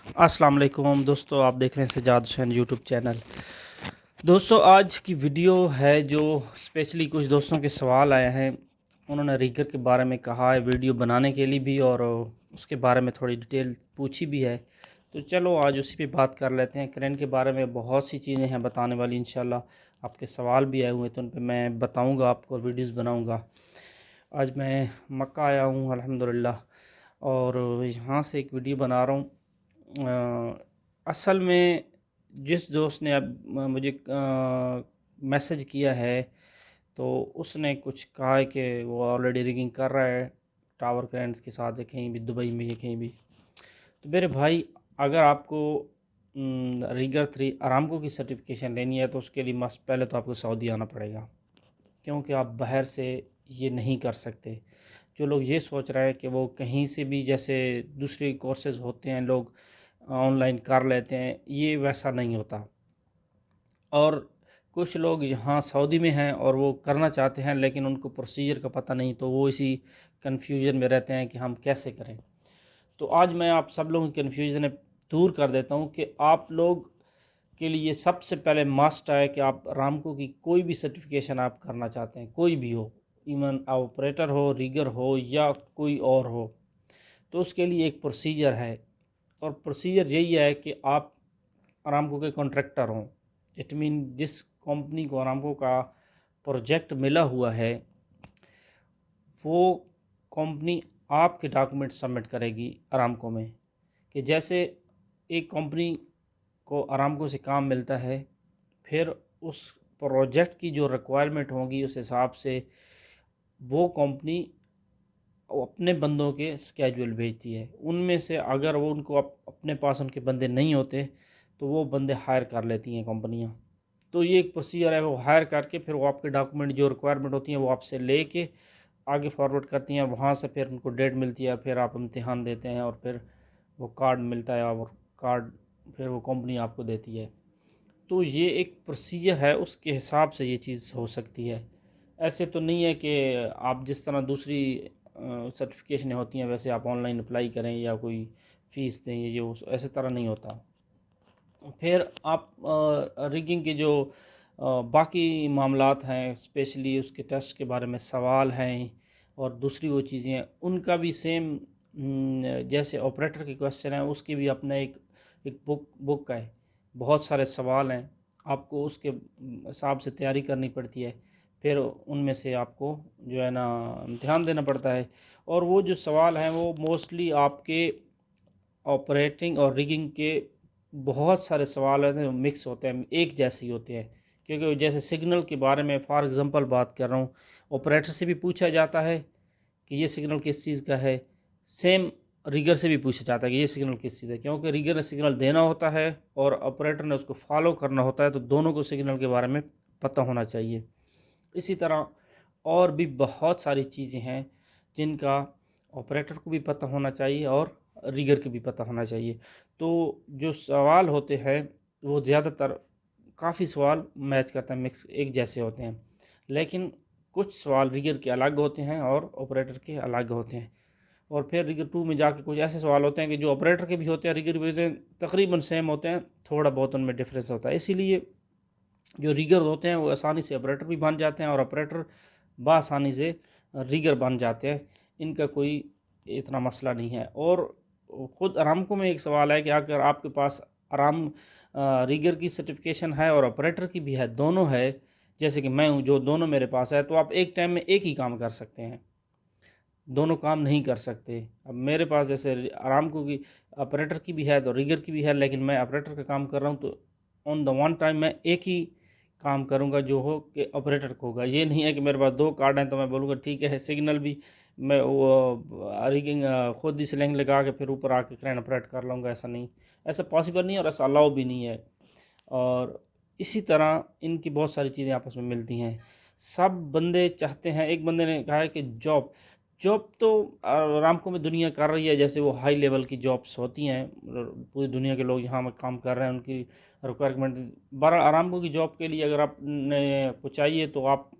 अस्सलाम वालेकुम दोस्तों, आप देख रहे हैं सजाद हुसैन यूट्यूब चैनल। दोस्तों, आज की वीडियो है जो स्पेशली कुछ दोस्तों के सवाल आए हैं। उन्होंने रीगर के बारे में कहा है वीडियो बनाने के लिए भी, और उसके बारे में थोड़ी डिटेल पूछी भी है। तो चलो आज उसी पे बात कर लेते हैं। क्रेन के बारे में बहुत सी चीज़ें हैं बताने वाली। इंशाल्लाह आपके सवाल भी आए हुए तो उन पे मैं बताऊंगा आपको, वीडियोस बनाऊंगा। आज मैं मक्का आया हूँ अल्हम्दुलिल्लाह, और यहाँ से एक वीडियो बना रहा हूँ। असल में जिस दोस्त ने अब मुझे मैसेज किया है, तो उसने कुछ कहा है कि वो ऑलरेडी रिगिंग कर रहा है टावर क्रेन्स के साथ, या कहीं भी दुबई में या कहीं भी। तो मेरे भाई, अगर आपको रीगर 3 अरामको की सर्टिफिकेशन लेनी है तो उसके लिए मस्ट पहले तो आपको सऊदी आना पड़ेगा, क्योंकि आप बाहर से ये नहीं कर सकते। जो लोग ये सोच रहे हैं कि वो कहीं से भी, जैसे दूसरे कोर्सेज़ होते हैं, लोग ऑनलाइन कर लेते हैं, ये वैसा नहीं होता। और कुछ लोग यहाँ सऊदी में हैं और वो करना चाहते हैं, लेकिन उनको प्रोसीजर का पता नहीं, तो वो इसी कन्फ्यूजन में रहते हैं कि हम कैसे करें। तो आज मैं आप सब लोगों की कन्फ्यूजन दूर कर देता हूँ कि आप लोग के लिए सबसे पहले मस्ट है कि आप रामको की कोई भी सर्टिफिकेशन आप करना चाहते हैं, कोई भी हो, इवन ऑपरेटर हो, रीगर हो, या कोई और हो, तो उसके लिए एक प्रोसीजर है। और प्रोसीजर यही है कि आप अरामको के कॉन्ट्रैक्टर हों। इट मीन जिस कंपनी को अरामको का प्रोजेक्ट मिला हुआ है, वो कंपनी आपके डॉक्यूमेंट सबमिट करेगी अरामको में। कि जैसे एक कंपनी को अरामको से काम मिलता है, फिर उस प्रोजेक्ट की जो रिक्वायरमेंट होगी उस हिसाब से वो कंपनी अपने बंदों के स्केड्यूल भेजती है। उनमें से अगर वो उनको अपने पास उनके बंदे नहीं होते तो वो बंदे हायर कर लेती हैं कंपनियां। तो ये एक प्रोसीजर है, वो हायर करके फिर वो आपके डॉक्यूमेंट जो रिक्वायरमेंट होती हैं वो आपसे लेके आगे फॉरवर्ड करती हैं। वहाँ से फिर उनको डेट मिलती है, फिर आप इम्तिहान देते हैं और फिर वो कार्ड मिलता है, और कार्ड फिर वो कंपनी आपको देती है। तो ये एक प्रोसीजर है, उसके हिसाब से ये चीज़ हो सकती है। ऐसे तो नहीं है कि आप जिस तरह दूसरी सर्टिफिकेशनें होती हैं वैसे आप ऑनलाइन अप्लाई करें या कोई फ़ीस दें, ये जो ऐसे तरह नहीं होता। फिर आप रिगिंग के जो बाकी मामलात हैं, स्पेशली उसके टेस्ट के बारे में सवाल हैं, और दूसरी वो चीज़ें हैं, उनका भी सेम जैसे ऑपरेटर के क्वेश्चन हैं, उसकी भी अपना एक बुक है। बहुत सारे सवाल हैं, आपको उसके हिसाब से तैयारी करनी पड़ती है। फिर उनमें से आपको जो है ना इम्तिहान देना पड़ता है। और वो जो सवाल हैं वो मोस्टली आपके ऑपरेटिंग और रिगिंग के बहुत सारे सवाल होते हैं, मिक्स होते हैं, एक जैसे ही होते हैं। क्योंकि जैसे सिग्नल के बारे में फॉर एग्ज़ाम्पल बात कर रहा हूँ, ऑपरेटर से भी पूछा जाता है कि ये सिग्नल किस चीज़ का है। सेम रीगर से भी पूछा जाता है कि ये सिग्नल किस चीज़ है, क्योंकि रीगर ने सिग्नल देना होता है और ऑपरेटर ने उसको फॉलो करना होता है, तो दोनों को सिग्नल के बारे में पता होना चाहिए। इसी तरह और भी बहुत सारी चीज़ें हैं जिनका ऑपरेटर को भी पता होना चाहिए और रीगर को भी पता होना चाहिए। तो जो सवाल होते हैं वो ज़्यादातर काफ़ी सवाल मैच करते हैं, मिक्स एक जैसे होते हैं, लेकिन कुछ सवाल रीगर के अलग होते हैं और ऑपरेटर के अलग होते हैं। और फिर रीगर 2 में जाके कुछ ऐसे सवाल होते हैं कि जो ऑपरेटर के भी होते हैं, रीगर के भी होते हैं, तकरीबन सेम होते हैं, थोड़ा बहुत उनमें डिफरेंस होता है। इसीलिए जो रीगर होते हैं वो आसानी से ऑपरेटर भी बन जाते हैं और ऑपरेटर बआसानी से रीगर बन जाते हैं। इनका कोई इतना मसला नहीं है। और ख़ुद अरामको में एक सवाल है कि अगर आपके पास रीगर की सर्टिफिकेशन है और ऑपरेटर की भी है, दोनों है, जैसे कि मैं हूँ, जो दोनों मेरे पास है, तो आप एक टाइम में एक ही काम कर सकते हैं, दोनों काम नहीं कर सकते। अब मेरे पास जैसे अरामको की ऑपरेटर की भी है तो रीगर की भी है, लेकिन मैं ऑपरेटर का काम कर रहा हूँ, तो ऑन द वन टाइम मैं एक ही काम करूँगा जो हो कि ऑपरेटर को होगा। ये नहीं है कि मेरे पास 2 कार्ड हैं तो मैं बोलूँगा ठीक है, सिग्नल भी मैं वो रिगिंग खुद ही स्लैंग लगा के फिर ऊपर आके क्रेन ऑपरेट कर लूँगा। ऐसा नहीं, ऐसा पॉसिबल नहीं है और ऐसा अलाउ भी नहीं है। और इसी तरह इनकी बहुत सारी चीज़ें आपस में मिलती हैं। सब बंदे चाहते हैं, एक बंदे ने कहा है कि जॉब जॉब तो अरामको में दुनिया कर रही है, जैसे वो हाई लेवल की जॉब्स होती हैं, पूरी दुनिया के लोग यहाँ में काम कर रहे हैं, उनकी रिक्वायरमेंट बड़ा। अरामको की जॉब के लिए अगर आपने को चाहिए तो आप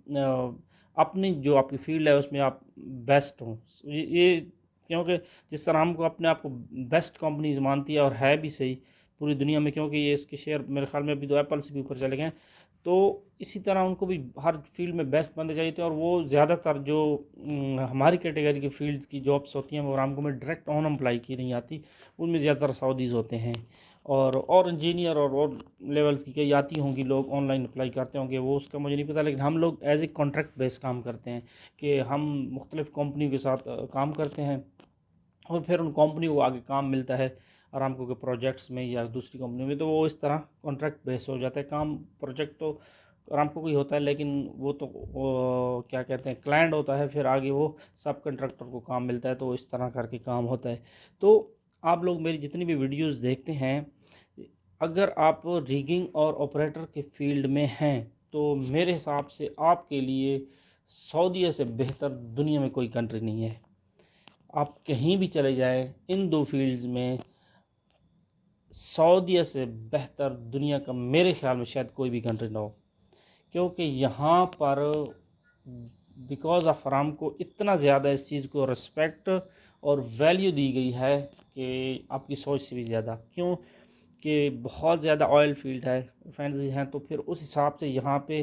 अपनी जो आपकी फील्ड है उसमें आप बेस्ट हों, ये کیونکہ جس طرح ہم کو اپنے آپ کو بیسٹ کمپنیز مانتی ہے، اور ہے بھی صحیح پوری دنیا میں، کیونکہ یہ اس کے شیئر میرے خیال میں ابھی تو ایپل سے بھی اوپر چلے گئے ہیں، تو اسی طرح ان کو بھی ہر فیلڈ میں بیسٹ بندے چاہیے تھے، اور وہ زیادہ تر جو ہماری کیٹیگری کی فیلڈ کی جابس ہوتی ہیں وہ رامکو میں ڈائریکٹ آن امپلائی کی نہیں آتی، ان میں زیادہ تر سعودیز ہوتے ہیں، اور انجینئر اور لیولز کی کئی آتی ہوں گی، لوگ آن لائن اپلائی کرتے ہوں گے، وہ اس کا مجھے نہیں پتہ، لیکن ہم لوگ ایز اے کانٹریکٹ بیس کام کرتے ہیں کہ ہم مختلف کمپنیوں کے ساتھ کام کرتے ہیں، اور پھر ان کمپنیوں کو آگے کام ملتا ہے ارامکو کے پروجیکٹس میں یا دوسری کمپنیوں میں، تو وہ اس طرح کانٹریکٹ بیس ہو جاتا ہے کام، پروجیکٹ تو ارامکو کو ہی ہوتا ہے، لیکن وہ تو کیا کہتے ہیں کلائنٹ ہوتا ہے، پھر آگے وہ سب کنٹریکٹر کو کام ملتا ہے، تو اس طرح کر کے کام ہوتا ہے۔ تو آپ لوگ میری جتنی بھی ویڈیوز دیکھتے ہیں، اگر آپ ریگنگ اور آپریٹر کے فیلڈ میں ہیں تو میرے حساب سے آپ کے لیے سعودیہ سے بہتر دنیا میں کوئی کنٹری نہیں ہے۔ آپ کہیں بھی چلے جائیں ان دو فیلڈز میں، سعودیہ سے بہتر دنیا کا میرے خیال میں شاید کوئی بھی کنٹری نہ ہو، کیونکہ یہاں پر بیکاز آف ارامکو اتنا زیادہ اس چیز کو رسپیکٹ اور ویلیو دی گئی ہے کہ آپ کی سوچ سے بھی زیادہ، کیوں کہ بہت زیادہ آئل فیلڈ ہے، ریفائنریز ہیں، تو پھر اس حساب سے یہاں پہ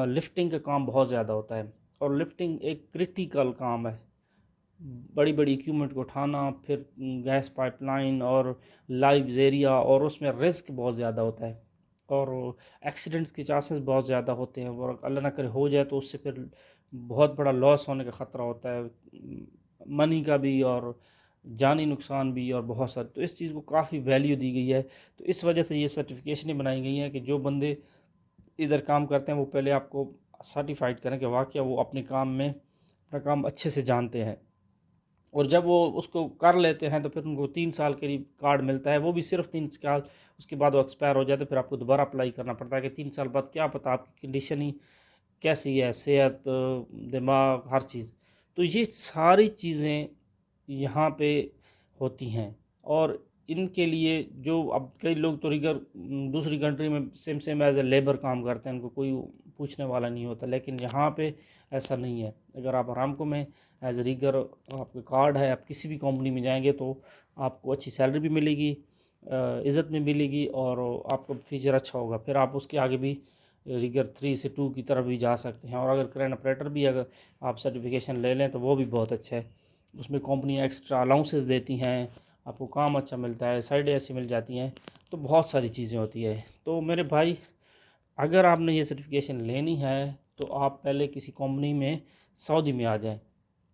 لفٹنگ کا کام بہت زیادہ ہوتا ہے، اور لفٹنگ ایک کرٹیکل کام ہے، بڑی بڑی ایکوپمنٹ کو اٹھانا، پھر گیس پائپ لائن اور لائیو ایریا، اور اس میں رسک بہت زیادہ ہوتا ہے، اور ایکسیڈنٹس کے چانسز بہت زیادہ ہوتے ہیں، اور اللہ نہ کرے ہو جائے تو اس سے پھر بہت بڑا لاس ہونے کا خطرہ ہوتا ہے، منی کا بھی اور جانی نقصان بھی، اور بہت سارے، تو اس چیز کو کافی ویلیو دی گئی ہے، تو اس وجہ سے یہ سرٹیفکیشنیں بنائی گئی ہیں کہ جو بندے ادھر کام کرتے ہیں وہ پہلے آپ کو سرٹیفائڈ کریں کہ واقعہ وہ اپنے کام میں اپنا کام اچھے سے جانتے ہیں، اور جب وہ اس کو کر لیتے ہیں تو پھر ان کو 3 سال کے لیے کارڈ ملتا ہے، وہ بھی صرف 3 سال، اس کے بعد وہ ایکسپائر ہو جاتا ہے، پھر آپ کو دوبارہ اپلائی کرنا پڑتا ہے کہ 3 سال بعد کیا پتہ آپ کی کنڈیشن ہی کیسی ہے، صحت، دماغ، ہر چیز، تو یہ ساری چیزیں یہاں پہ ہوتی ہیں، اور ان کے لیے جو اب کئی لوگ تو ریگر دوسری کنٹری میں سیم ایز اے لیبر کام کرتے ہیں، ان کو کوئی پوچھنے والا نہیں ہوتا، لیکن یہاں پہ ایسا نہیں ہے، اگر آپ ارامکو میں ایز اے ریگر آپ کا کارڈ ہے، آپ کسی بھی کمپنی میں جائیں گے تو آپ کو اچھی سیلری بھی ملے گی، عزت میں ملے گی، اور آپ کا فیچر اچھا ہوگا، پھر آپ اس کے آگے بھی ریگر 3 سے 2 کی طرف بھی جا سکتے ہیں، اور اگر کرین آپریٹر بھی اگر آپ سرٹیفکیشن لے لیں تو وہ بھی بہت اچھا ہے، اس میں کمپنی ایکسٹرا الاؤنسز دیتی ہیں، آپ کو کام اچھا ملتا ہے، سائڈیں ایسی مل جاتی ہیں، تو بہت ساری چیزیں ہوتی ہے، تو میرے بھائی اگر آپ نے یہ سرٹیفکیشن لینی ہے تو آپ پہلے کسی کمپنی میں سعودی میں آ جائیں،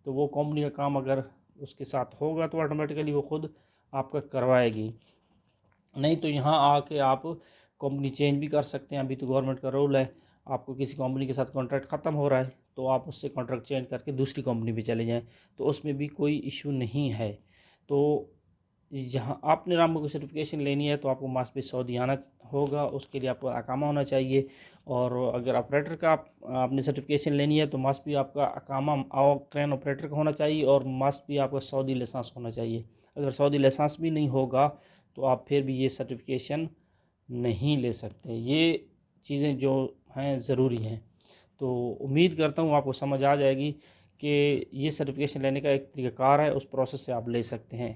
تو وہ کمپنی کا کام اگر اس کے ساتھ ہوگا تو آٹومیٹیکلی وہ خود آپ کا کروائے گی، نہیں تو یہاں آ کے آپ کمپنی چینج بھی کر سکتے ہیں، ابھی تو گورنمنٹ کا رول ہے، آپ کو کسی کمپنی کے ساتھ کانٹریکٹ ختم ہو رہا ہے تو آپ اس سے کانٹریکٹ چینج کر کے دوسری کمپنی پہ چلے جائیں، تو اس میں بھی کوئی ایشو نہیں ہے، تو یہاں آپ نے ارامکو کی سرٹیفکیشن لینی ہے تو آپ کو ماسٹ بی سعودی آنا ہوگا، اس کے لیے آپ کو اقامہ ہونا چاہیے، اور اگر آپریٹر کا آپ نے سرٹیفکیشن لینی ہے تو ماسٹ بی آپ کا اقامہ کرین آپریٹر کا ہونا چاہیے، اور ماسٹ بی آپ کا سعودی لائسنس ہونا چاہیے، اگر سعودی لائسنس بھی نہیں ہوگا تو آپ پھر بھی یہ سرٹیفکیشن نہیں لے سکتے، یہ چیزیں جو ہیں ضروری ہیں، تو امید کرتا ہوں آپ کو سمجھ آ جائے گی کہ یہ سرٹیفکیشن لینے کا ایک طریقہ کار ہے، اس پروسیس سے آپ لے سکتے ہیں،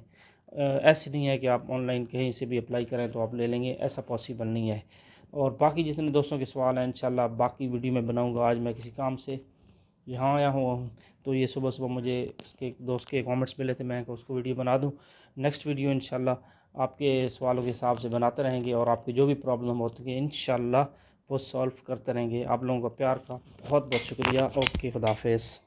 ایسے نہیں ہے کہ آپ آن لائن کہیں سے بھی اپلائی کریں تو آپ لے لیں گے، ایسا پاسیبل نہیں ہے، اور باقی جتنے دوستوں کے سوال ہیں انشاءاللہ باقی ویڈیو میں بناؤں گا، آج میں کسی کام سے یہاں آیا ہوں تو یہ صبح مجھے اس کے ایک دوست کے کامنٹس ملے تھے، میں اس کو ویڈیو بنا دوں، نیکسٹ ویڈیو انشاءاللہ آپ کے سوالوں کے حساب سے بناتے رہیں گے، اور آپ کے جو بھی پرابلم ہوتی ہیں انشاءاللہ وہ سولو کرتے رہیں گے، آپ لوگوں کا پیار کا بہت بہت شکریہ، اوکے، خدا حافظ۔